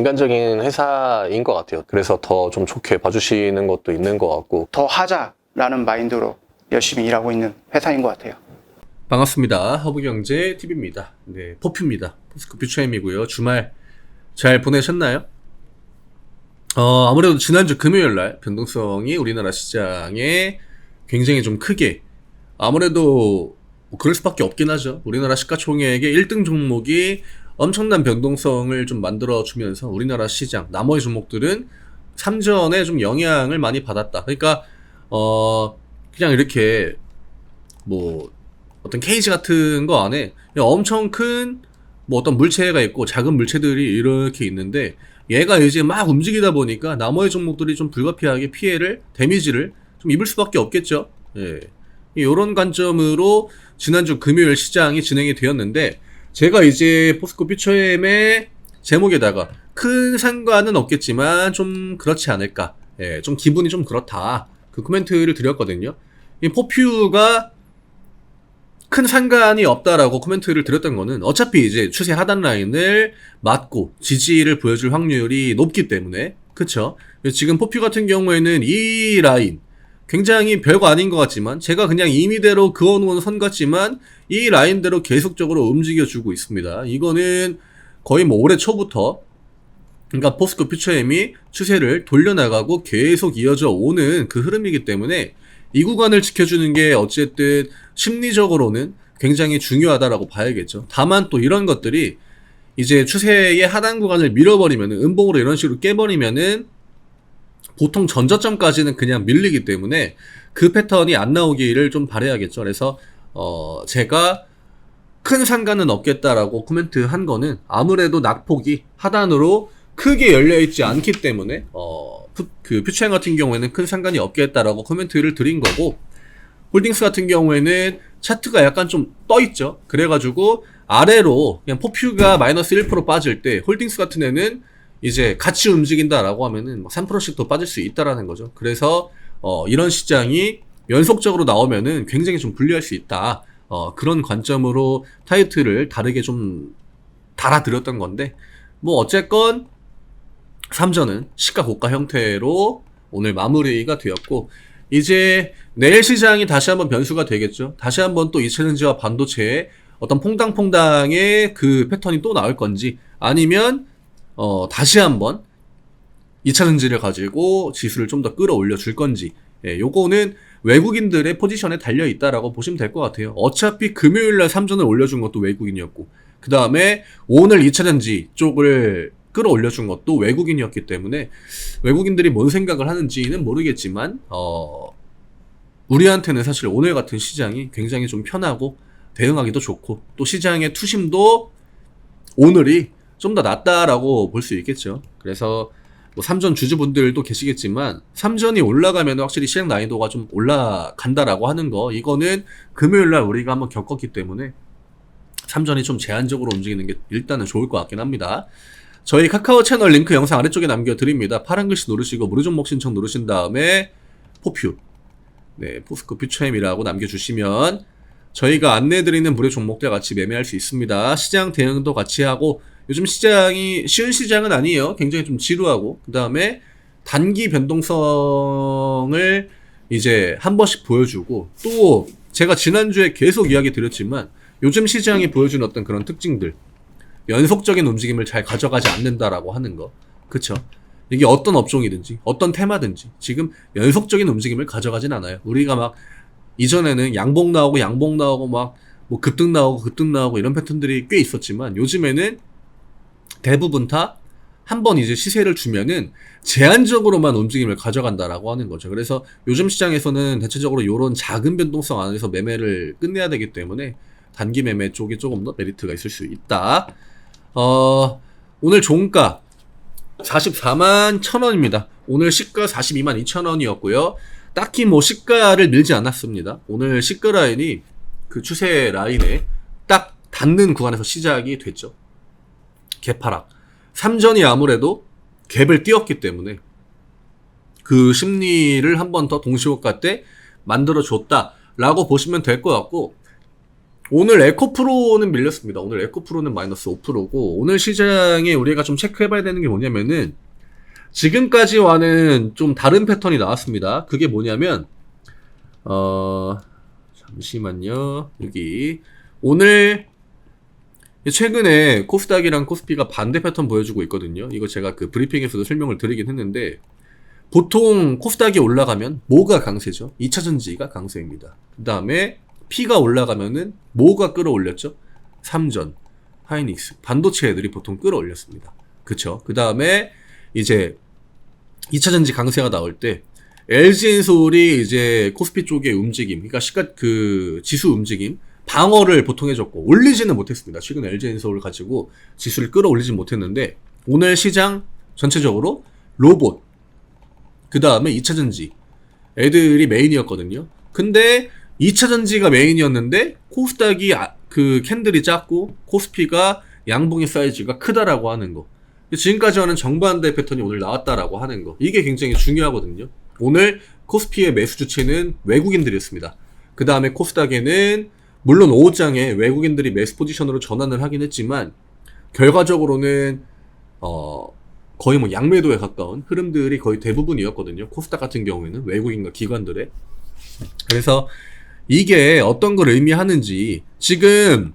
인간적인 회사인 것 같아요. 그래서 더 좀 좋게 봐주시는 것도 있는 것 같고 더 하자라는 마인드로 열심히 일하고 있는 회사인 것 같아요. 반갑습니다. 허브경제TV입니다. 네, 포퓨입니다. 포스코 퓨처엠이고요. 주말 잘 보내셨나요? 아무래도 지난주 금요일날 변동성이 우리나라 시장에 굉장히 좀 크게, 아무래도 그럴 수밖에 없긴 하죠. 우리나라 시가총액의 1등 종목이 엄청난 변동성을 좀 만들어주면서 우리나라 시장, 나머지 종목들은 삼전에 좀 영향을 많이 받았다. 그러니까 그냥 이렇게 뭐 어떤 케이지 같은 거 안에 그냥 엄청 큰 뭐 어떤 물체가 있고 작은 물체들이 이렇게 있는데, 얘가 이제 막 움직이다 보니까 나머지 종목들이 좀 불가피하게 피해를, 데미지를 좀 입을 수밖에 없겠죠. 예. 이런 관점으로 지난주 금요일 시장이 진행이 되었는데, 제가 이제 포스코 퓨처엠의 제목에다가 큰 상관은 없겠지만 좀 그렇지 않을까, 예, 좀 기분이 좀 그렇다, 그 코멘트를 드렸거든요. 이 포퓨가 큰 상관이 없다라고 코멘트를 드렸던 거는, 어차피 이제 추세 하단 라인을 맞고 지지를 보여줄 확률이 높기 때문에, 그쵸? 지금 포퓨 같은 경우에는 이 라인 굉장히 별거 아닌 것 같지만, 제가 그냥 임의대로 그어놓은 선 같지만 이 라인대로 계속적으로 움직여주고 있습니다. 이거는 거의 뭐 올해 초부터, 그러니까 포스코 퓨처엠이 추세를 돌려나가고 계속 이어져 오는 그 흐름이기 때문에, 이 구간을 지켜주는 게 어쨌든 심리적으로는 굉장히 중요하다라고 봐야겠죠. 다만 또 이런 것들이 이제 추세의 하단 구간을 밀어버리면은, 음봉으로 이런 식으로 깨버리면은 보통 전저점까지는 그냥 밀리기 때문에 그 패턴이 안 나오기를 좀 바라야겠죠. 그래서 제가 큰 상관은 없겠다라고 코멘트 한 거는, 아무래도 낙폭이 하단으로 크게 열려있지 않기 때문에 그 퓨처엠 같은 경우에는 큰 상관이 없겠다라고 코멘트를 드린 거고, 홀딩스 같은 경우에는 차트가 약간 좀 떠있죠. 그래가지고 아래로 그냥 포퓨가 마이너스 1% 빠질 때 홀딩스 같은 애는 이제 같이 움직인다라고 하면은 3%씩 더 빠질 수 있다라는 거죠. 그래서 이런 시장이 연속적으로 나오면은 굉장히 좀 불리할 수 있다, 그런 관점으로 타이틀을 다르게 좀 달아드렸던 건데, 뭐 어쨌건 3전은 시가 고가 형태로 오늘 마무리가 되었고, 이제 내일 시장이 다시 한번 변수가 되겠죠. 다시 한번 또 이차전지와 반도체의 어떤 퐁당퐁당의 그 패턴이 또 나올 건지, 아니면 다시 한번 2차전지를 가지고 지수를 좀 더 끌어올려 줄 건지, 예, 요거는 외국인들의 포지션에 달려 있다라고 보시면 될 것 같아요. 어차피 금요일날 3전을 올려준 것도 외국인이었고, 그 다음에 오늘 2차전지 쪽을 끌어올려준 것도 외국인이었기 때문에, 외국인들이 뭔 생각을 하는지는 모르겠지만 우리한테는 사실 오늘 같은 시장이 굉장히 좀 편하고 대응하기도 좋고, 또 시장의 투심도 오늘이 좀 더 낫다라고 볼 수 있겠죠. 그래서 뭐 3전 주주분들도 계시겠지만, 3전이 올라가면 확실히 시장 난이도가 좀 올라간다라고 하는 거, 이거는 금요일날 우리가 한번 겪었기 때문에 3전이 좀 제한적으로 움직이는 게 일단은 좋을 것 같긴 합니다. 저희 카카오 채널 링크 영상 아래쪽에 남겨드립니다. 파란 글씨 누르시고 무료 종목 신청 누르신 다음에 포퓨, 네, 포스코 퓨처엠이라고 남겨주시면 저희가 안내해드리는 무료 종목들 같이 매매할 수 있습니다. 시장 대응도 같이 하고, 요즘 시장이 쉬운 시장은 아니에요. 굉장히 좀 지루하고, 그 다음에 단기 변동성을 이제 한 번씩 보여주고, 또 제가 지난주에 계속 이야기 드렸지만 요즘 시장이 보여주는 어떤 그런 특징들, 연속적인 움직임을 잘 가져가지 않는다라고 하는 거, 그쵸? 이게 어떤 업종이든지 어떤 테마든지 지금 연속적인 움직임을 가져가진 않아요. 우리가 막 이전에는 양봉 나오고 막 뭐 급등 나오고 이런 패턴들이 꽤 있었지만, 요즘에는 대부분 다 한 번 이제 시세를 주면은 제한적으로만 움직임을 가져간다라고 하는 거죠. 그래서 요즘 시장에서는 대체적으로 이런 작은 변동성 안에서 매매를 끝내야 되기 때문에 단기 매매 쪽이 조금 더 메리트가 있을 수 있다. 오늘 종가 44만 1,000원입니다. 오늘 시가 42만 2,000원이었고요. 딱히 뭐 시가를 밀지 않았습니다. 오늘 시가 라인이 그 추세 라인에 딱 닿는 구간에서 시작이 됐죠. 개파락. 3전이 아무래도 갭을 띄웠기 때문에 그 심리를 한 번 더 동시호가 때 만들어줬다라고 보시면 될 것 같고, 오늘 에코프로는 밀렸습니다. 오늘 에코프로는 마이너스 5%고, 오늘 시장에 우리가 좀 체크해봐야 되는 게 뭐냐면은, 지금까지와는 좀 다른 패턴이 나왔습니다. 그게 뭐냐면, 잠시만요. 여기. 오늘, 최근에 코스닥이랑 코스피가 반대 패턴 보여주고 있거든요. 이거 제가 그 브리핑에서도 설명을 드리긴 했는데, 보통 코스닥이 올라가면 뭐가 강세죠? 2차전지가 강세입니다. 그 다음에 P가 올라가면은 뭐가 끌어올렸죠? 삼전, 하이닉스, 반도체 애들이 보통 끌어올렸습니다. 그쵸? 그 다음에 이제 2차전지 강세가 나올 때 LG엔솔이 이제 코스피 쪽의 움직임, 그러니까 지수 움직임, 방어를 보통 해줬고 올리지는 못했습니다. 최근 LG엔솔을 가지고 지수를 끌어올리진 못했는데 오늘 시장 전체적으로 로봇, 그 다음에 2차전지 애들이 메인이었거든요. 근데 2차전지가 메인이었는데 코스닥이 그 캔들이 작고 코스피가 양봉의 사이즈가 크다라고 하는 거. 지금까지와는 정반대 패턴이 오늘 나왔다라고 하는 거. 이게 굉장히 중요하거든요. 오늘 코스피의 매수 주체는 외국인들이었습니다. 그 다음에 코스닥에는 물론 오후장에 외국인들이 매수 포지션으로 전환을 하긴 했지만 결과적으로는 거의 뭐 양매도에 가까운 흐름들이 거의 대부분이었거든요. 코스닥 같은 경우에는 외국인과 기관들의. 그래서 이게 어떤 걸 의미하는지, 지금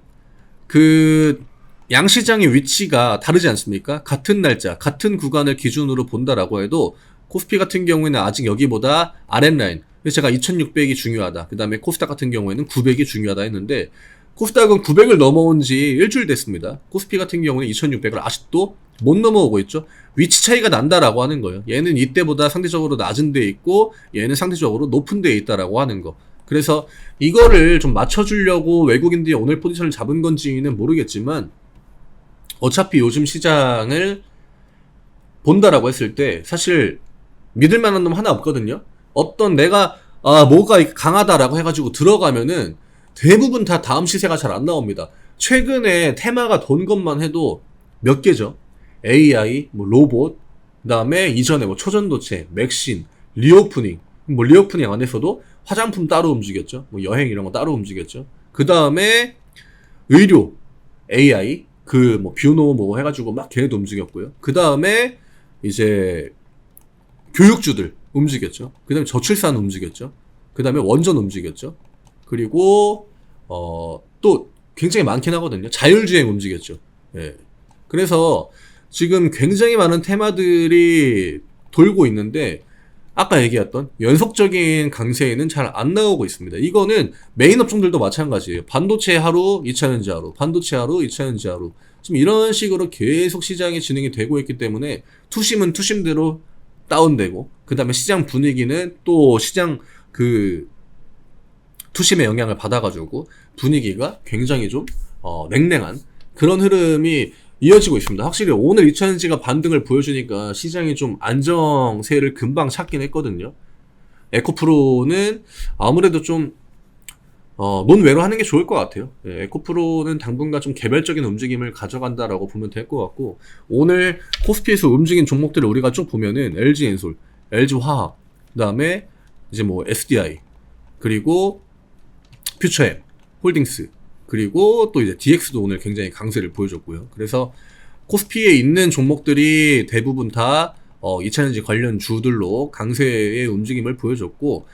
그 양시장의 위치가 다르지 않습니까? 같은 날짜, 같은 구간을 기준으로 본다라고 해도 코스피 같은 경우에는 아직 여기보다 아랫라인, 그래서 제가 2600이 중요하다, 그 다음에 코스닥 같은 경우에는 900이 중요하다 했는데 코스닥은 900을 넘어온 지 일주일 됐습니다. 코스피 같은 경우는 2600을 아직도 못 넘어오고 있죠. 위치 차이가 난다라고 하는 거예요. 얘는 이때보다 상대적으로 낮은 데에 있고 얘는 상대적으로 높은 데에 있다라고 하는 거. 그래서 이거를 좀 맞춰주려고 외국인들이 오늘 포지션을 잡은 건지는 모르겠지만 어차피 요즘 시장을 본다라고 했을 때 사실 믿을 만한 놈 하나 없거든요. 어떤 내가 뭐가 강하다라고 해가지고 들어가면은 대부분 다 다음 시세가 잘 안 나옵니다. 최근에 테마가 돈 것만 해도 몇 개죠. AI, 뭐 로봇, 그 다음에 이전에 뭐 초전도체, 맥신, 리오프닝, 뭐 리오프닝 안에서도 화장품 따로 움직였죠. 뭐 여행 이런 거 따로 움직였죠. 그 다음에 의료, AI, 그 뭐 뷰노 뭐 해가지고 막 걔네도 움직였고요. 그 다음에 이제 교육주들 움직였죠. 그 다음에 저출산 움직였죠. 그 다음에 원전 움직였죠. 그리고 또 굉장히 많긴 하거든요. 자율주행 움직였죠. 예. 그래서 지금 굉장히 많은 테마들이 돌고 있는데 아까 얘기했던 연속적인 강세에는 잘 안 나오고 있습니다. 이거는 메인 업종들도 마찬가지예요. 반도체 하루, 2차전지 하루, 반도체 하루, 2차전지 하루. 지금 이런 식으로 계속 시장이 진행이 되고 있기 때문에 투심은 투심대로 다운되고, 그 다음에 시장 분위기는 또 시장 그 투심의 영향을 받아가지고 분위기가 굉장히 좀 냉랭한 그런 흐름이 이어지고 있습니다. 확실히 오늘 2차전지가 반등을 보여주니까 시장이 좀 안정세를 금방 찾긴 했거든요. 에코프로는 아무래도 좀 논외로 하는 게 좋을 것 같아요. 예, 에코프로는 당분간 좀 개별적인 움직임을 가져간다라고 보면 될 것 같고, 오늘 코스피에서 움직인 종목들을 우리가 쭉 보면은 LG엔솔, LG화학, 그 다음에 이제 뭐 SDI, 그리고 퓨처엠, 홀딩스, 그리고 또 이제 DX도 오늘 굉장히 강세를 보여줬고요. 그래서 코스피에 있는 종목들이 대부분 다 2차전지 관련 주들로 강세의 움직임을 보여줬고,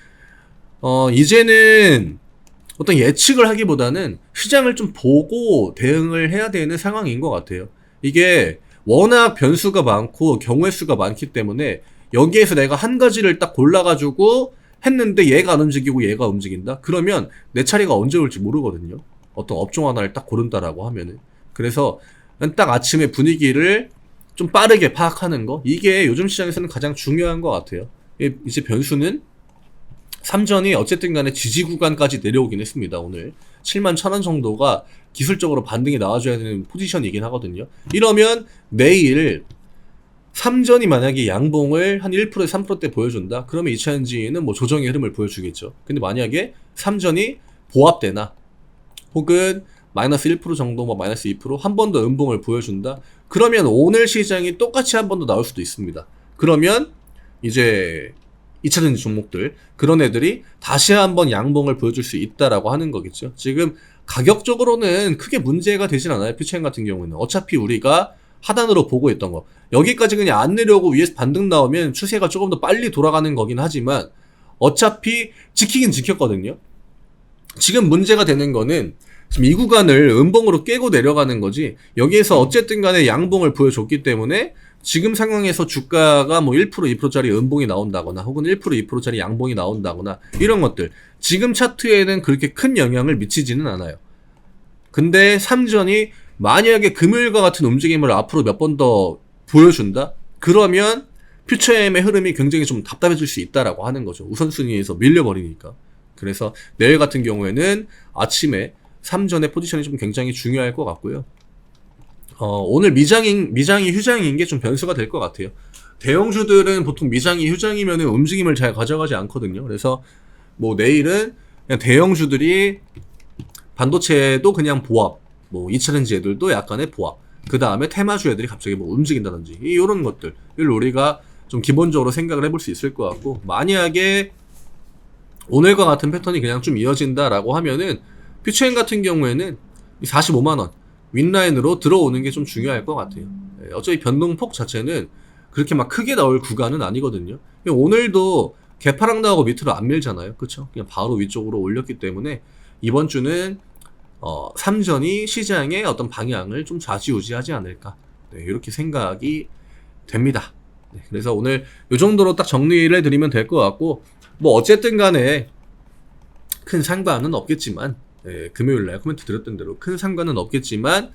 이제는 어떤 예측을 하기보다는 시장을 좀 보고 대응을 해야 되는 상황인 것 같아요. 이게 워낙 변수가 많고 경우의 수가 많기 때문에 여기에서 내가 한 가지를 딱 골라가지고 했는데 얘가 안 움직이고 얘가 움직인다? 그러면 내 차례가 언제 올지 모르거든요. 어떤 업종 하나를 딱 고른다라고 하면은. 그래서 딱 아침에 분위기를 좀 빠르게 파악하는 거, 이게 요즘 시장에서는 가장 중요한 것 같아요. 이제 변수는 삼전이 어쨌든 간에 지지 구간까지 내려오긴 했습니다. 오늘 71,000원 정도가 기술적으로 반등이 나와줘야 되는 포지션이긴 하거든요. 이러면 내일 삼전이 만약에 양봉을 한 1%에서 3%대 보여준다? 그러면 2차전지는 뭐 조정의 흐름을 보여주겠죠. 근데 만약에 삼전이 보합되나 혹은 마이너스 1% 정도, 뭐 마이너스 2%, 한 번 더 음봉을 보여준다? 그러면 오늘 시장이 똑같이 한 번 더 나올 수도 있습니다. 그러면 이제 2차전지 종목들, 그런 애들이 다시 한번 양봉을 보여줄 수 있다라고 하는 거겠죠. 지금 가격적으로는 크게 문제가 되진 않아요. 퓨처엠 같은 경우는. 어차피 우리가 하단으로 보고 있던 거. 여기까지 그냥 안 내려오고 위에서 반등 나오면 추세가 조금 더 빨리 돌아가는 거긴 하지만 어차피 지키긴 지켰거든요. 지금 문제가 되는 거는 지금 이 구간을 음봉으로 깨고 내려가는 거지, 여기에서 어쨌든 간에 양봉을 보여줬기 때문에 지금 상황에서 주가가 뭐 1%, 2%짜리 음봉이 나온다거나 혹은 1%, 2%짜리 양봉이 나온다거나 이런 것들 지금 차트에는 그렇게 큰 영향을 미치지는 않아요. 근데 삼전이 만약에 금요일과 같은 움직임을 앞으로 몇 번 더 보여준다? 그러면 퓨처엠의 흐름이 굉장히 좀 답답해질 수 있다라고 하는 거죠. 우선순위에서 밀려버리니까. 그래서 내일 같은 경우에는 아침에 삼전의 포지션이 좀 굉장히 중요할 것 같고요. 오늘 미장이 휴장인 게 좀 변수가 될 것 같아요. 대형주들은 보통 미장이 휴장이면은 움직임을 잘 가져가지 않거든요. 그래서 뭐 내일은 그냥 대형주들이 반도체도 그냥 보합, 뭐 2차전지 애들도 약간의 보합, 그 다음에 테마주 애들이 갑자기 뭐 움직인다든지 이런 것들을 우리가 좀 기본적으로 생각을 해볼 수 있을 것 같고, 만약에 오늘과 같은 패턴이 그냥 좀 이어진다라고 하면은 퓨처엠 같은 경우에는 45만원 윗라인으로 들어오는 게 좀 중요할 것 같아요. 어차피 변동폭 자체는 그렇게 막 크게 나올 구간은 아니거든요. 오늘도 개파락 나오고 밑으로 안 밀잖아요. 그쵸? 그냥 바로 위쪽으로 올렸기 때문에 이번 주는 삼전이 시장의 어떤 방향을 좀 좌지우지하지 않을까, 이렇게 생각이 됩니다. 그래서 오늘 이 정도로 딱 정리를 해드리면 될 것 같고, 뭐 어쨌든 간에 큰 상관은 없겠지만, 금요일날 코멘트 드렸던 대로 큰 상관은 없겠지만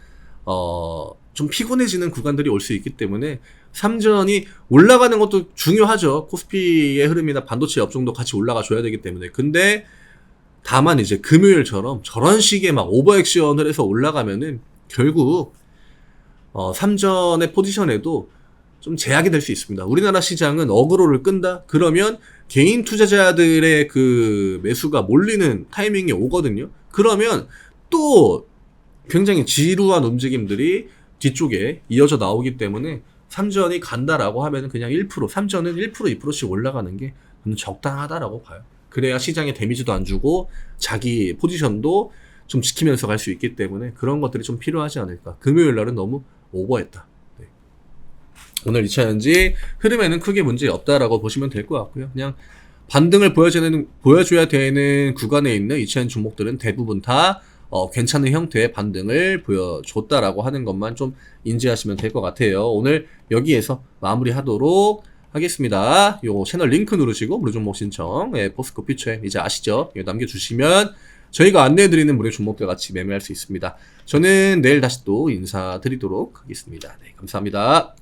좀 피곤해지는 구간들이 올 수 있기 때문에 삼전이 올라가는 것도 중요하죠. 코스피의 흐름이나 반도체 업종도 같이 올라가 줘야 되기 때문에. 근데 다만 이제 금요일처럼 저런 식의 막 오버액션을 해서 올라가면은 결국 삼전의 포지션에도 좀 제약이 될 수 있습니다. 우리나라 시장은 어그로를 끈다? 그러면 개인 투자자들의 그 매수가 몰리는 타이밍이 오거든요. 그러면 또 굉장히 지루한 움직임들이 뒤쪽에 이어져 나오기 때문에 삼전이 간다라고 하면 그냥 1%, 삼전은 1%, 2%씩 올라가는 게 적당하다라고 봐요. 그래야 시장에 데미지도 안 주고 자기 포지션도 좀 지키면서 갈 수 있기 때문에 그런 것들이 좀 필요하지 않을까. 금요일 날은 너무 오버했다. 오늘 2차전지 흐름에는 크게 문제 없다라고 보시면 될 것 같고요. 그냥 반등을 보여줘야 되는 구간에 있는 2차전지 종목들은 대부분 다 괜찮은 형태의 반등을 보여줬다라고 하는 것만 좀 인지하시면 될 것 같아요. 오늘 여기에서 마무리하도록 하겠습니다. 요 채널 링크 누르시고 무료 종목 신청, 포스코 퓨처엠 이제 아시죠? 이거 남겨주시면 저희가 안내해드리는 무료 종목들 같이 매매할 수 있습니다. 저는 내일 다시 또 인사드리도록 하겠습니다. 네, 감사합니다.